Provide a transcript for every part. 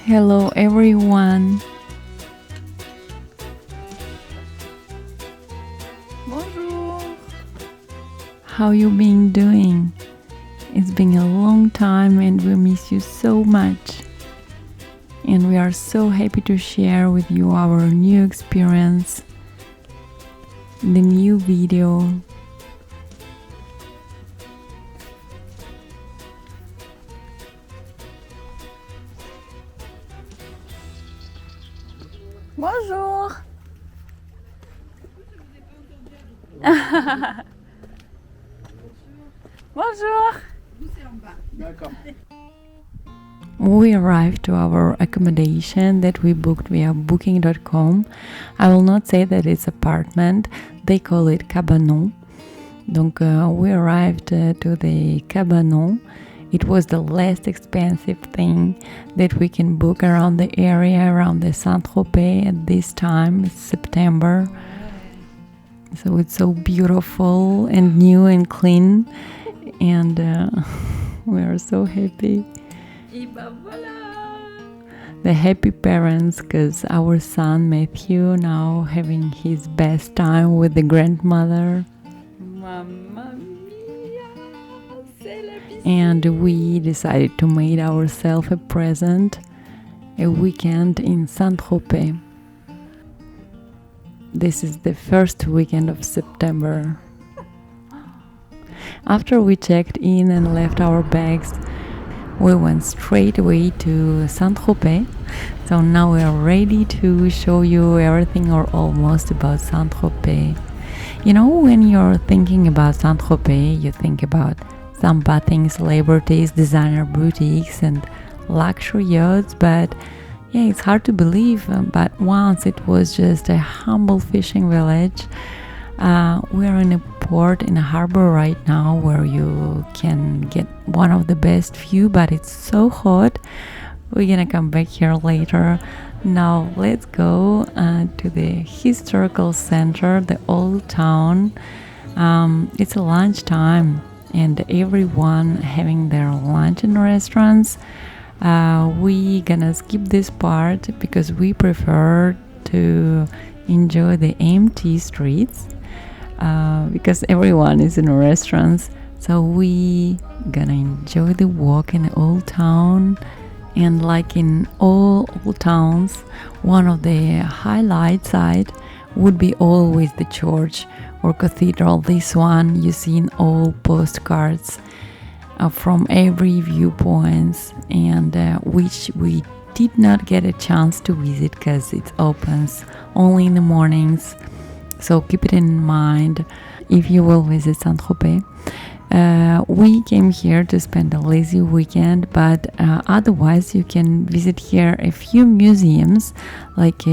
Hello everyone. Bonjour. How you been doing? It's been a long time and we miss you so much. And we are so happy to share with you our new experience, the new video. Bonjour. Bonjour. We arrived to our accommodation that we booked via booking.com. I will not say that it's apartment, they call it cabanon. Donc we arrived to the cabanon. It was the less expensive thing that we can book around the area, around the Saint-Tropez at this time. It's September. So it's so beautiful and new and clean. And we are so happy. The happy parents, because our son Matthew now having his best time with the grandmother. And we decided to make ourselves a present, a weekend in Saint-Tropez. This is the first weekend of September. After we checked in and left our bags, we went straight away to Saint-Tropez. So now we are ready to show you everything or almost about Saint-Tropez. You know, when you're thinking about Saint-Tropez, you think about some bathing celebrities, designer boutiques and luxury yachts, but yeah, it's hard to believe, but once it was just a humble fishing village. We are in a port, in a harbor right now where you can get one of the best view, but it's so hot. We're gonna come back here later. Now let's go to the historical center, the old town. It's a lunchtime and everyone having their lunch in restaurants. We gonna skip this part because we prefer to enjoy the empty streets because everyone is in restaurants. So we gonna enjoy the walk in the old town. And like in all old towns, one of the highlight side would be always the church or cathedral. This one you see in all postcards from every viewpoints, and which we did not get a chance to visit because it opens only in the mornings. So keep it in mind if you will visit Saint-Tropez. We came here to spend a lazy weekend, but otherwise you can visit here a few museums, like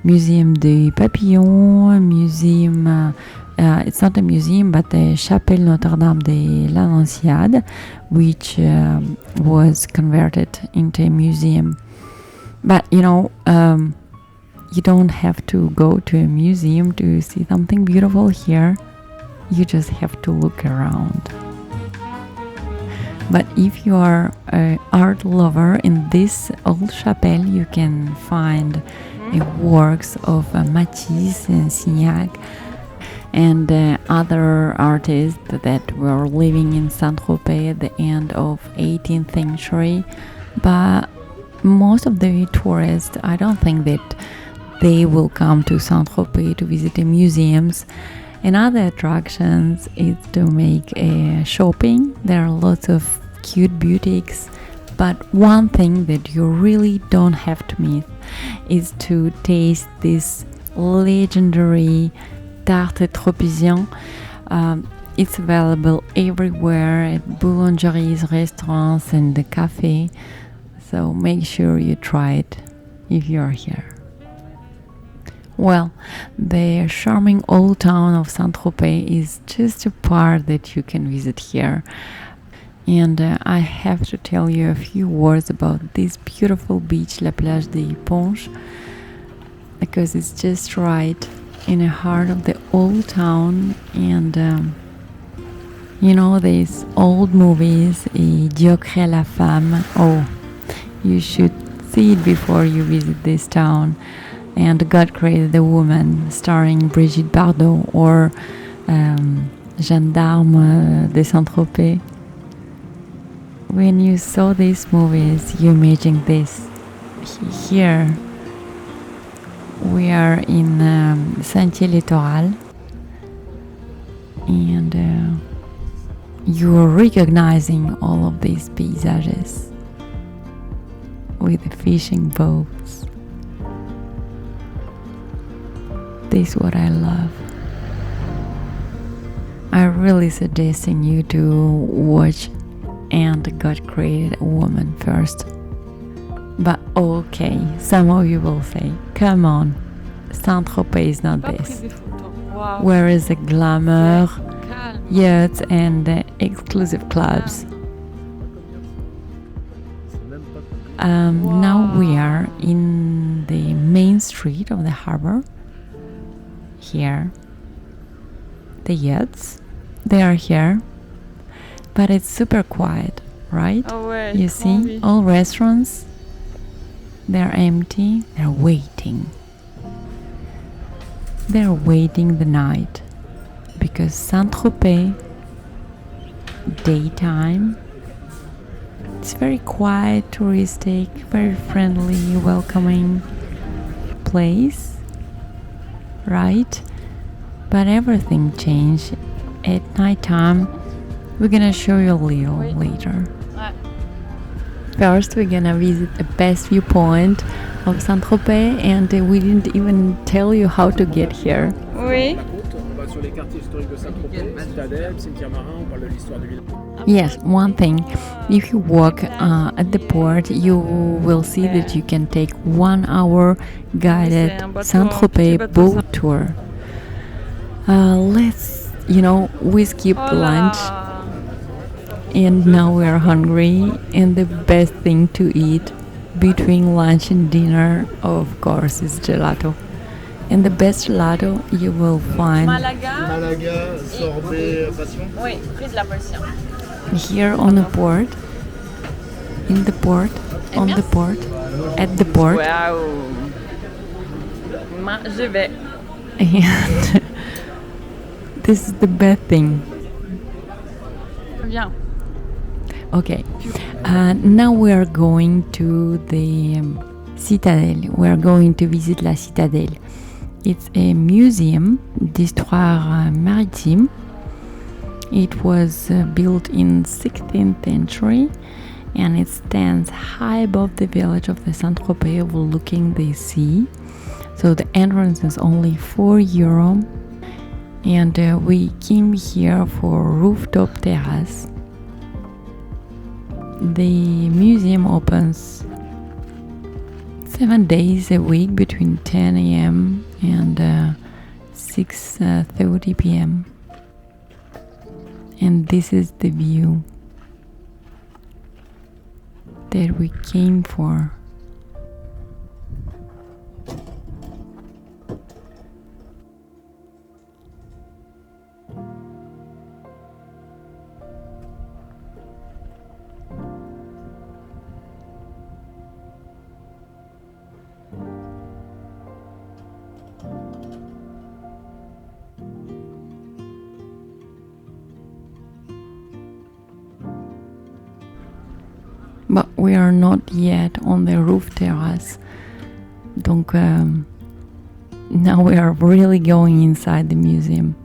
Museum des Papillons, museum, it's not a museum, but the Chapelle Notre-Dame de l'Annonciade, which was converted into a museum. But you know, you don't have to go to a museum to see something beautiful here. You just have to look around. But if you are an art lover, in this old chapel you can find works of Matisse and Signac and other artists that were living in Saint-Tropez at the end of 18th century. But most of the tourists, I don't think that they will come to Saint-Tropez to visit the museums. And other attractions is to make a shopping. There are lots of cute boutiques, but one thing that you really don't have to miss is to taste this legendary tarte tropézien. It's available everywhere at boulangeries, restaurants and the cafe. So make sure you try it if you're here. Well, the charming old town of Saint-Tropez is just a part that you can visit here. And I have to tell you a few words about this beautiful beach, La Plage des Ponches, because it's just right in the heart of the old town. And you know, these old movies, Dieu crée la femme. Oh, you should see it before you visit this town. And God Created a Woman, starring Brigitte Bardot, or Jeanne d'Arc de Saint-Tropez. When you saw these movies, you imagine this. Here, we are in Saint-Littoral, and you are recognizing all of these paysages with the fishing boats. This is what I love. I really suggesting you to watch And God Created a Woman first. But okay, some of you will say, come on, Saint-Tropez is not this. Wow. Where is the glamour, yachts and exclusive clubs? Now we are in the main street of the harbor. Here, the yachts, they are here, but it's super quiet, right? Ah ouais, You trop see, envie. all restaurants, they're empty, they're waiting. They're waiting the night, because Saint-Tropez, daytime, it's very quiet, touristic, very friendly, welcoming place, right? But everything changed at nighttime. We're gonna show you a little Oui. later. Ouais. First, we're gonna visit the best viewpoint of Saint-Tropez, and we didn't even tell you how to get here. Oui. La Côte, on va sur les quartiers historiques de Saint-Tropez, Citadel, cimetière marin, on parle de l'histoire du village. Yes, one thing, if you walk at the port, you will see that you can take 1 hour guided C'est un bateau, Saint-Tropez un petit bateau boat tour. We skipped Oh lunch, là. and now we are hungry, and the best thing to eat between lunch and dinner, of course, is gelato. And the best gelato you will find Malaga. Malaga, sorbet, passion. Oui, prise de la passion. here on the port, in the port, on the port, at the port. Waouh. Je vais. And this is the best thing. Viens. Okay, now we are going to the Citadel. We are going to visit la Citadel. It's a museum d'histoire maritime. It was built in 16th century, and it stands high above the village of the Saint-Tropez, overlooking the sea. So the entrance is only €4, and we came here for rooftop terrace. The museum opens 7 days a week between 10 a.m. and 6:30 p.m. And this is the view that we came for. But we are not yet on the roof terrace. Donc, now we are really going inside the museum.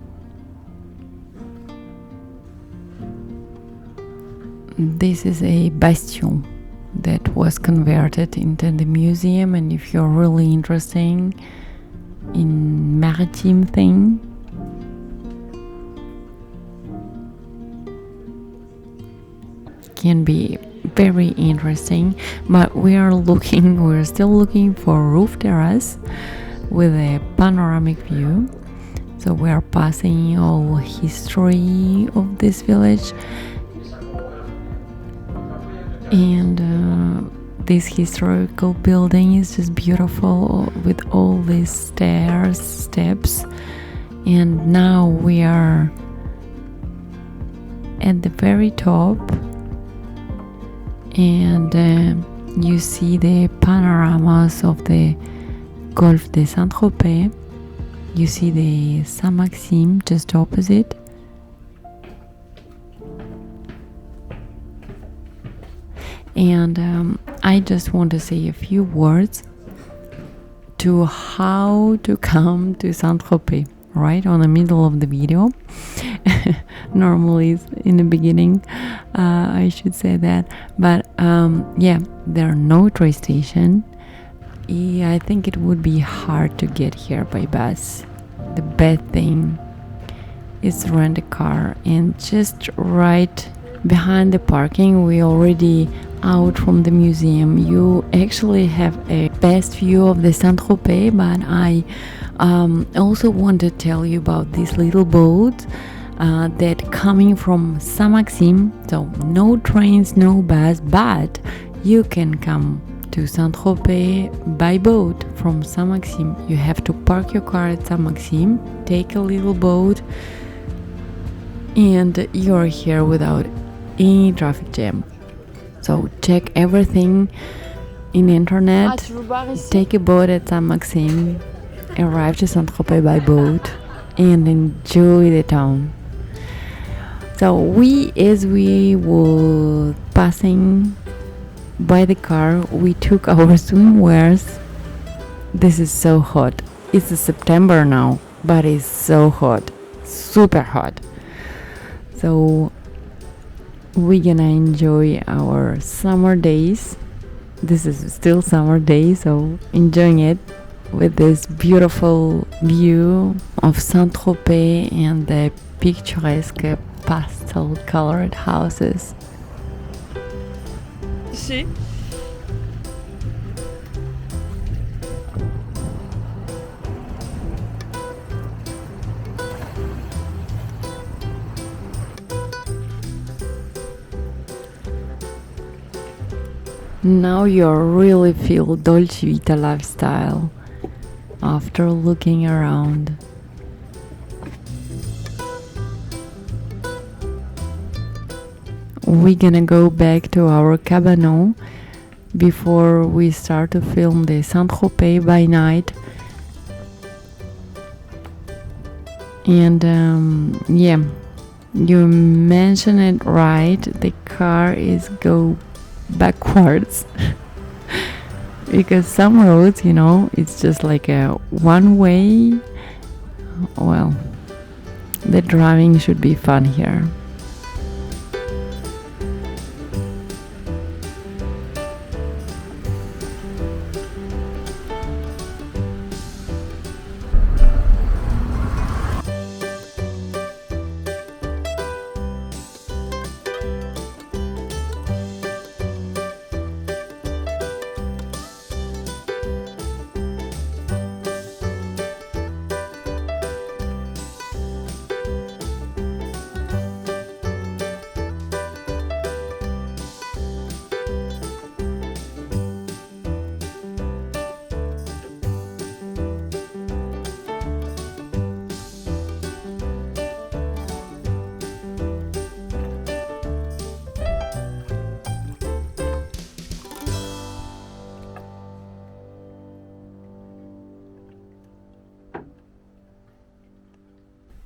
This is a bastion that was converted into the museum, and if you're really interested in maritime thing, can be very interesting. But we're still looking for a roof terrace with a panoramic view. So we are passing all history of this village, and this historical building is just beautiful with all these steps. And now we are at the very top, and you see the panoramas of the Golf de Saint-Tropez. You see the Saint-Maxime just opposite. And I just want to say a few words to how to come to Saint-Tropez, right on the middle of the video. Normally it's in the beginning, I should say that, but yeah, there are no train station. I think it would be hard to get here by bus. The best thing is to rent a car, and just right behind the parking, we already out from the museum. You actually have a best view of the Saint-Tropez, but I also want to tell you about this little boat that coming from Saint-Maxime. So no trains, no bus, but you can come to Saint-Tropez by boat from Saint-Maxime. You have to park your car at Saint-Maxime, take a little boat, and you're here without any traffic jam. So check everything in internet, take a boat at Saint-Maxime, arrive to Saint-Tropez by boat, and enjoy the town. So as we were passing by the car, we took our swimwears. This is so hot. It's September now, but it's so hot, super hot. So we're gonna enjoy our summer days. This is still summer day, so enjoying it with this beautiful view of Saint-Tropez and the picturesque pastel colored houses. See? Now you really feel Dolce Vita lifestyle after looking around. We're gonna go back to our cabanon before we start to film the Saint-Tropez by night. And yeah, you mentioned it right, the car is go backwards because some roads, it's just like a one way. Well, the driving should be fun here.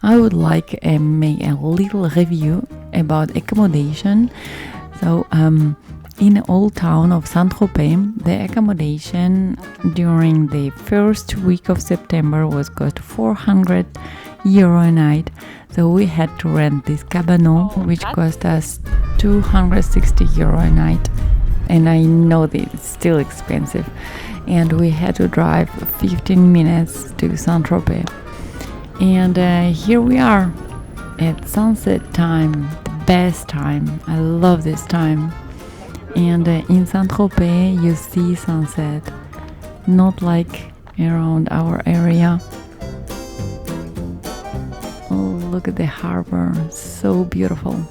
I would like make a little review about accommodation. So in Old Town of Saint-Tropez, the accommodation during the first week of September was cost 400 euro a night. So we had to rent this cabanon, which cost us 260 euro a night. And I know that it's still expensive. And we had to drive 15 minutes to Saint-Tropez. And here we are at sunset time, the best time. I love this time. And in Saint-Tropez you see sunset, not like around our area. Oh, look at the harbor, so beautiful.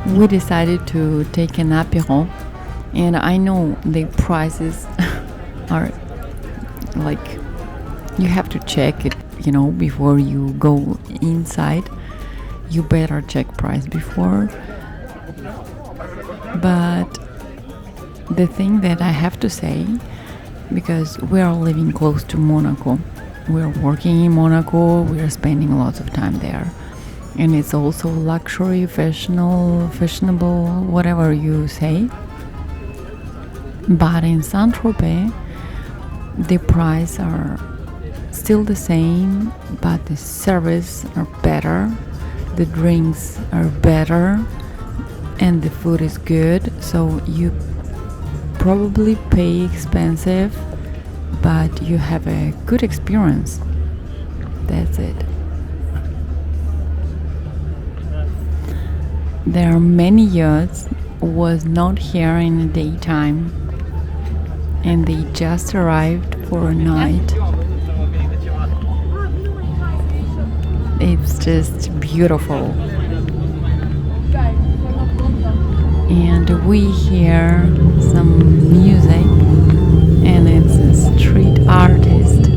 we decided to take an apéro, and I know the prices are like, you have to check it, before you go inside. You better check price before. But the thing that I have to say, because we are living close to Monaco, we're working in Monaco, we're spending lots of time there, and it's also luxury, fashionable, whatever you say. But in Saint-Tropez, the price are still the same, but the service are better, the drinks are better, and the food is good. So you probably pay expensive, but you have a good experience. That's it. There are many yachts was not here in the daytime, and they just arrived for a night. It's just beautiful. And we hear some music, and it's a street artist.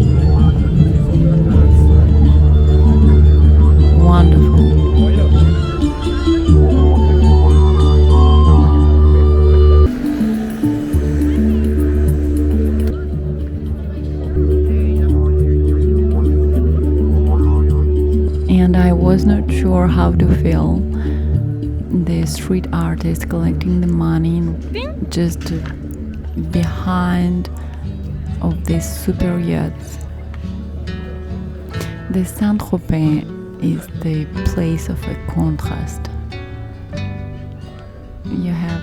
Wonderful. And I was not sure how to feel. The street artist collecting the money just behind of these super yachts. The Saint-Tropez is the place of a contrast. You have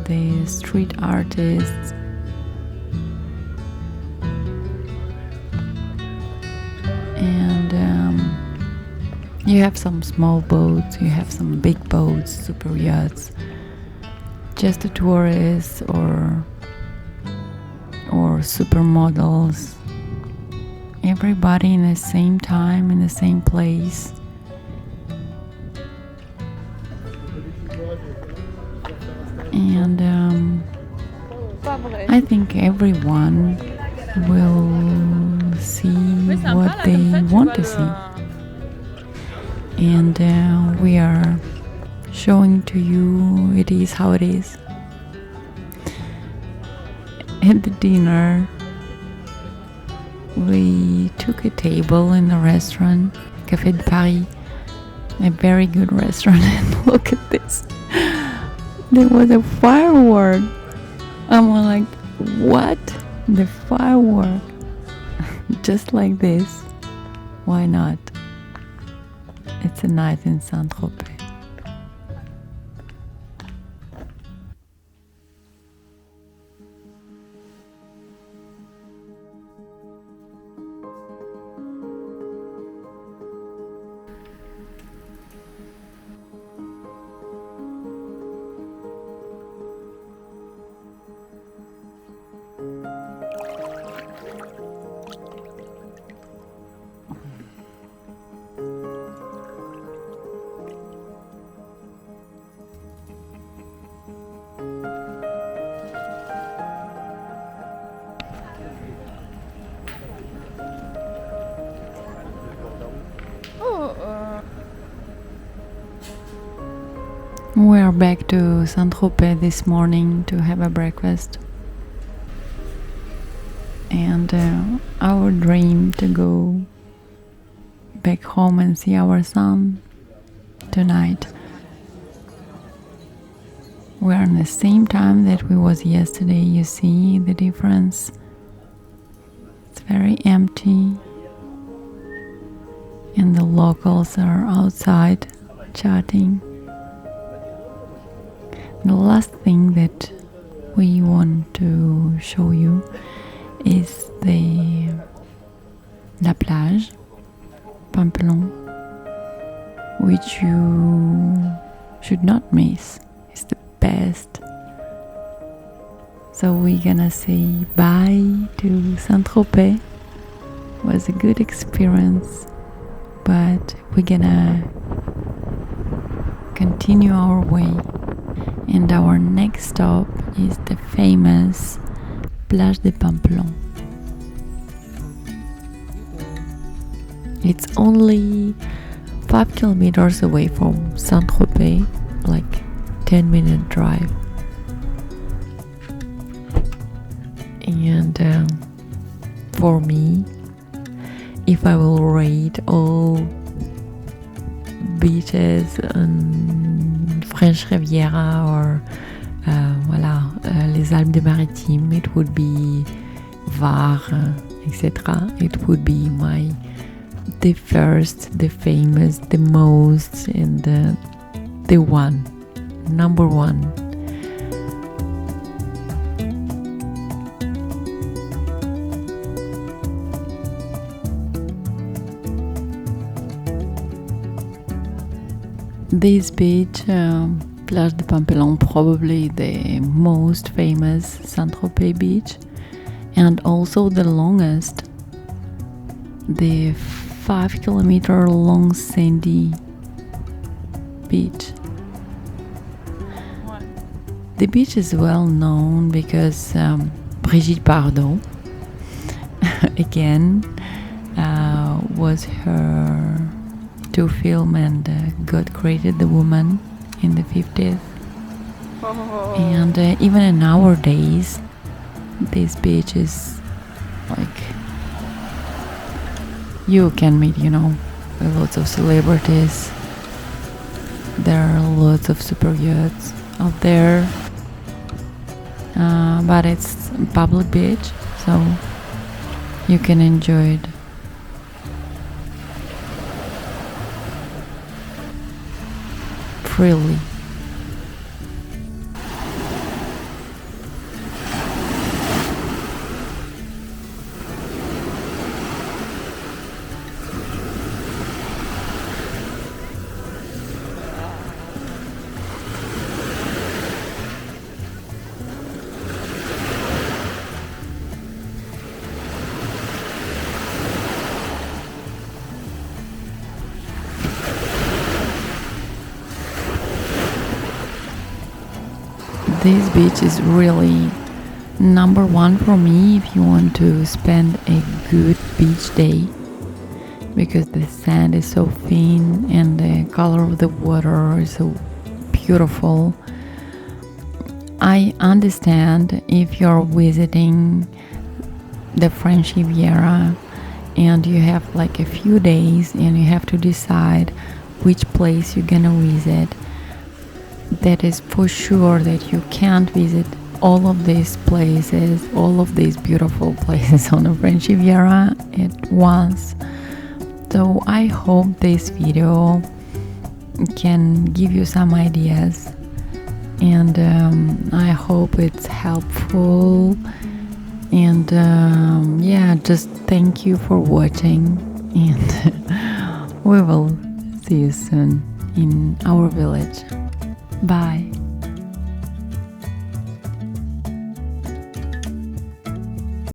the street artists and you have some small boats, you have some big boats, super yachts, just the tourists or supermodels. Everybody in the same time, in the same place. And I think everyone will see what they want to see. And we are showing to you it is how it is. At the dinner, we took a table in the restaurant, Café de Paris, a very good restaurant, and look at this. There was a firework. I'm like, what? The firework? Just like this. Why not? It's a night in Saint-Tropez. We are back to Saint-Tropez this morning to have a breakfast. And our dream to go back home and see our son tonight. We are in the same time that we was yesterday. You see the difference. It's very empty. And the locals are outside chatting. The last thing that we want to show you is the La Plage, Pampelonne, which you should not miss. It's the best. So we're gonna say bye to Saint-Tropez. It was a good experience, but we're gonna continue our way. And our next stop is the famous Plage de Pampelonne. It's only 5 kilometers away from Saint-Tropez, like 10-minute drive. And for me, if I will rate all beaches in French Riviera or les Alpes-des-Maritimes, it would be Var, etc. It would be the first, the famous, the most, and the one, number one. This beach, Plage de Pampelonne, probably the most famous Saint-Tropez beach, and also the longest, the 5-kilometer long sandy beach. Ouais. The beach is well known because Brigitte Bardot again was her to film, and God created the woman in the 50s. Oh. And even in our days, this beach is like, you can meet, lots of celebrities. There are lots of super yachts out there, but it's a public beach, so you can enjoy it. Freely. This beach is really number one for me if you want to spend a good beach day, because the sand is so thin and the color of the water is so beautiful. I understand if you're visiting the French Riviera and you have like a few days and you have to decide which place you're gonna visit. That is for sure that you can't visit all of these places, all of these beautiful places on the French Riviera at once. So I hope this video can give you some ideas, and I hope it's helpful. And just thank you for watching, and we will see you soon in our village. Bye.